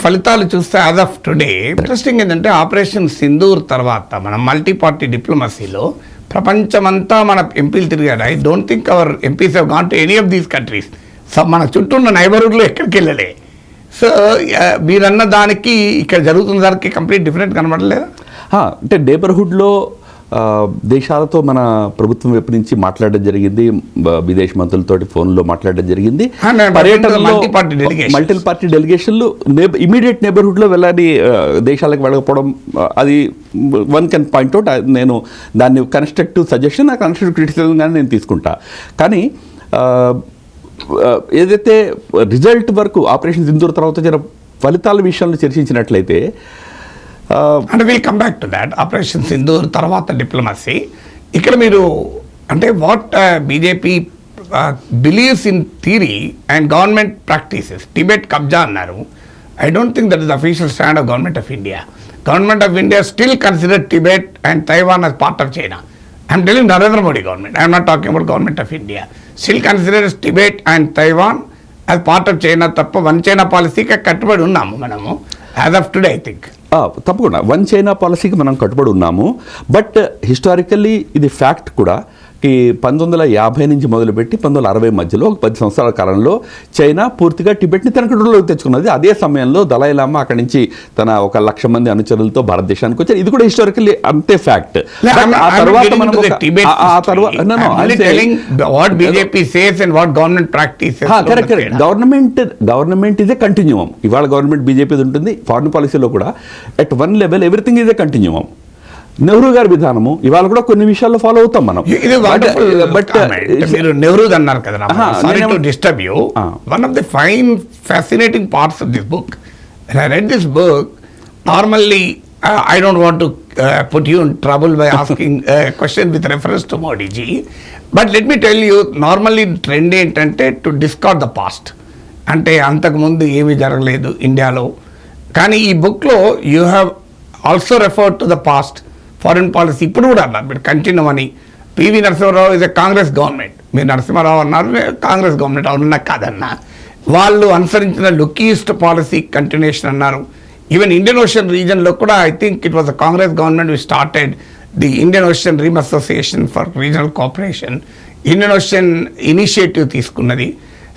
ఫలితాలు చూస్తే as of today interesting ఏంటంటే ఆపరేషన్ సింధూర్ తర్వాత మనం మల్టీ పార్టీ డిప్లొమసీలో ప్రపంచమంతా మన ఎంపీలు తిరిగారు. I don't think our MPs have gone to any of these countries. So మన చుట్టూ ఉన్న నైబర్హుడ్లో ఎక్కడికి వెళ్ళలే. సో మీరన్న దానికి ఇక్కడ జరుగుతున్న దానికి కంప్లీట్ డిఫరెంట్ కనబడలేదా? అంటే నైబర్హుడ్లో దేశాలతో మన ప్రభుత్వం వైపు నుంచి మాట్లాడడం జరిగింది, విదేశీ మంత్రులతోటి ఫోన్లో మాట్లాడడం జరిగింది. పర్యటనలో మల్టీ పార్టీ డెలిగేషన్లు ఇమీడియట్ నైబర్హుడ్లో వెళ్ళని దేశాలకు వెళ్ళకపోవడం, అది వన్ కెన్ పాయింట్ అవుట్. నేను దాన్ని కన్స్ట్రక్టివ్ సజెషన్, కన్స్ట్రక్టివ్ క్రిటిసిజంగానే నేను తీసుకుంటా. కానీ ఏదైతే రిజల్ట్ వరకు ఆపరేషన్ సింధూర్ తర్వాత జరిగిన ఫలితాల విషయంలో చర్చించినట్లయితే, అంటే will come back to that. Operation Sindoor తర్వాత డిప్లొమసీ ఇక్కడ మీరు అంటే what BJP believes in theory and government practices. Tibet కబ్జా అన్నారు. I don't think that is official stand of government of India. Government of India still consider Tibet and Taiwan as part of China. I'm telling Narendra Modi government. I'm not talking about government of India. Still considers Tibet and Taiwan as part of China. తప్ప one China పాలసీకి కట్టుబడి ఉన్నాము మనము as of today. I think తప్పకుండా one China పాలసీకి మనం కట్టుబడి ఉన్నాము. బట్ హిస్టారికల్లీ ఇది ఫ్యాక్ట్ కూడా. 1950 నుంచి మొదలుపెట్టి 1960 మధ్యలో ఒక 10 సంవత్సరాల కాలంలో చైనా పూర్తిగా టిబెట్ని తన కంట్రోల్లోకి తెచ్చుకున్నది. అదే సమయంలో దలై లామా అక్కడి నుంచి తన 1,00,000 మంది అనుచరులతో భారతదేశానికి వచ్చారు. ఇది కూడా హిస్టారికల్లీ అంతే ఫ్యాక్ట్. ఆ తర్వాత గవర్నమెంట్ ఈజ్ ఏ కంటిన్యూమ్. ఇవాళ గవర్నమెంట్ బీజేపీ ఉంటుంది. ఫారిన్ పాలసీలో కూడా at one level everything is a continuum. Nehru గారి విధానము ఇవాళ కూడా కొన్ని విషయాల్లో ఫాలో అవుతాం మనం. బట్ మీరు నెహ్రూ అన్నారు కదా, sorry to disturb you. One of the fine fascinating parts of this book, I read this book. Normally I don't want to put you in trouble by asking question with reference to Modiji. But let me tell you, normally trend ఏంటంటే to discard the past. అంటే అంతకుముందు ఏమీ జరగలేదు ఇండియాలో. కానీ ఈ బుక్లో you have also referred to the past. Foreign policy ఇప్పుడు కూడా అన్నారు మీరు కంటిన్యూ అని. PV Narasimha Rao is a Congress government. మీరు నరసింహారావు అన్నారు, కాంగ్రెస్ గవర్నమెంట్ అవునన్నా కాదన్నా. వాళ్ళు అనుసరించిన లుక్ ఈస్ట్ పాలసీ కంటిన్యూషన్ అన్నారు. ఈవెన్ ఇండియన్ ఓషన్ రీజన్లో కూడా I think it was a Congress government we started the Indian ocean rim association for regional cooperation. Indian ocean initiative తీసుకున్నది.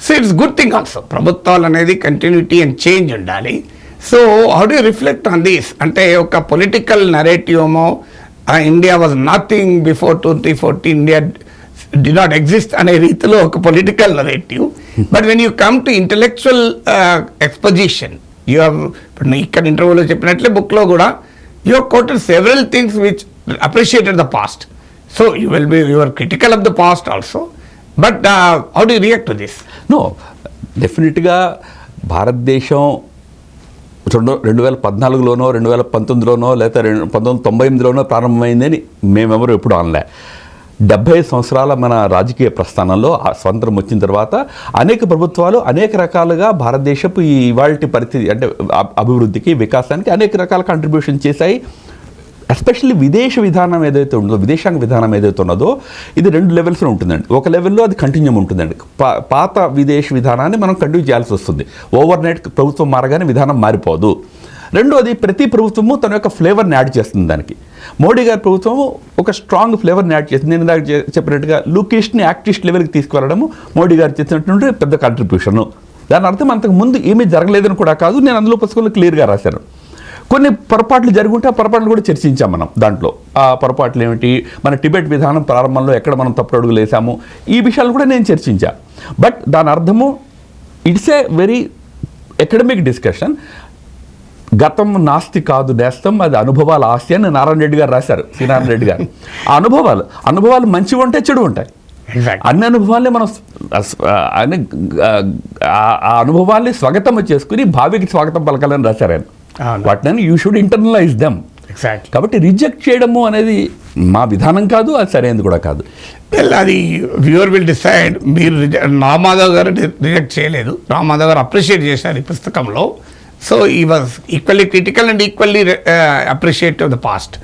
So it's good thing also. ప్రభుత్వాలు అనేది continuity and change ఉండాలి. So how do you reflect on this? అంటే ఒక political నరేటివ్మో India was nothing before 2014, India did not exist అనే రీతిలో ఒక political narrative. But when you come to intellectual exposition, you have ఇప్పుడు ఇక్కడ ఇంటర్వ్యూలో చెప్పినట్లే బుక్లో కూడా you have quoted several things which appreciated the past. So you will be your critical of the past also. But how do you react to this? No, డెఫినెట్గా భారతదేశం 2014లోనో 2019లోనో లేదా 1998లోనో ప్రారంభమైందని మేమెవరు ఎప్పుడు అనలే. 75 సంవత్సరాల మన రాజకీయ ప్రస్థానంలో స్వాతంత్రం వచ్చిన తర్వాత అనేక ప్రభుత్వాలు అనేక రకాలుగా భారతదేశపు ఈ ఇవాల్టి పరిస్థితి అంటే అభివృద్ధికి, వికాసానికి అనేక రకాల కాంట్రిబ్యూషన్ చేశాయి. ఎస్పెషల్లీ విదేశ విధానం ఏదైతే ఉందో, విదేశాంగ విధానం ఏదైతే ఉన్నదో, ఇది 2 లెవెల్స్లో ఉంటుందండి. ఒక లెవెల్లో అది కంటిన్యూమ్ ఉంటుందండి. పాత విదేశ విధానాన్ని మనం కంటిన్యూ చేయాల్సి వస్తుంది. ఓవర్ నైట్ ప్రభుత్వం మారగానే విధానం మారిపోదు. రెండోది, ప్రతి ప్రభుత్వము తన యొక్క ఫ్లేవర్ని యాడ్ చేస్తుంది దానికి. మోడీ గారి ప్రభుత్వము ఒక స్ట్రాంగ్ ఫ్లేవర్ని యాడ్ చేస్తుంది. నేను ఇందాక చెప్పినట్టుగా లుకిస్ట్ని యాక్టిస్ట్ లెవెల్కి తీసుకువెళ్ళడము మోడీ గారు చేసినటువంటి పెద్ద కాంట్రిబ్యూషను. దాని అర్థం అంతకు ముందు ఏమీ జరగలేదని కూడా కాదు. నేను అందులో పుస్తకంలో క్లియర్గా రాశాను. కొన్ని పొరపాట్లు జరుగుంటే ఆ పొరపాట్లు కూడా చర్చించాం మనం. దాంట్లో ఆ పొరపాట్లు ఏమిటి, మన టిబెట్ విధానం ప్రారంభంలో ఎక్కడ మనం తప్పుడు అడుగులు వేసాము, ఈ విషయాలు కూడా నేను చర్చించా. బట్ దాని అర్థము it's a very academic discussion. గతం నాస్తి కాదు నేస్తం, అది అనుభవాల ఆస్తి అని నారాయణ రెడ్డి గారు రాశారు, సి నారాయణ రెడ్డి గారు. ఆ అనుభవాలు మంచివి ఉంటాయి, చెడు ఉంటాయి. అన్ని అనుభవాల్ని మనం ఆ అనుభవాల్ని స్వాగతం చేసుకుని భావికి స్వాగతం పలకాలని రాశారు ఆయన. వాటిని యూ షుడ్ ఇంటర్నలైజ్ దెమ్. కాబట్టి రిజెక్ట్ చేయడము అనేది మా విధానం కాదు, అది సరైనది కూడా కాదు. అది వ్యూవర్ విల్ డిసైడ్. మీరు రామాధవ్ గారు రిజెక్ట్ చేయలేదు, రామాధవ్ గారు అప్రిషియేట్ చేశారు ఈ పుస్తకంలో. సో ఈ was equally critical and equally appreciative of the past.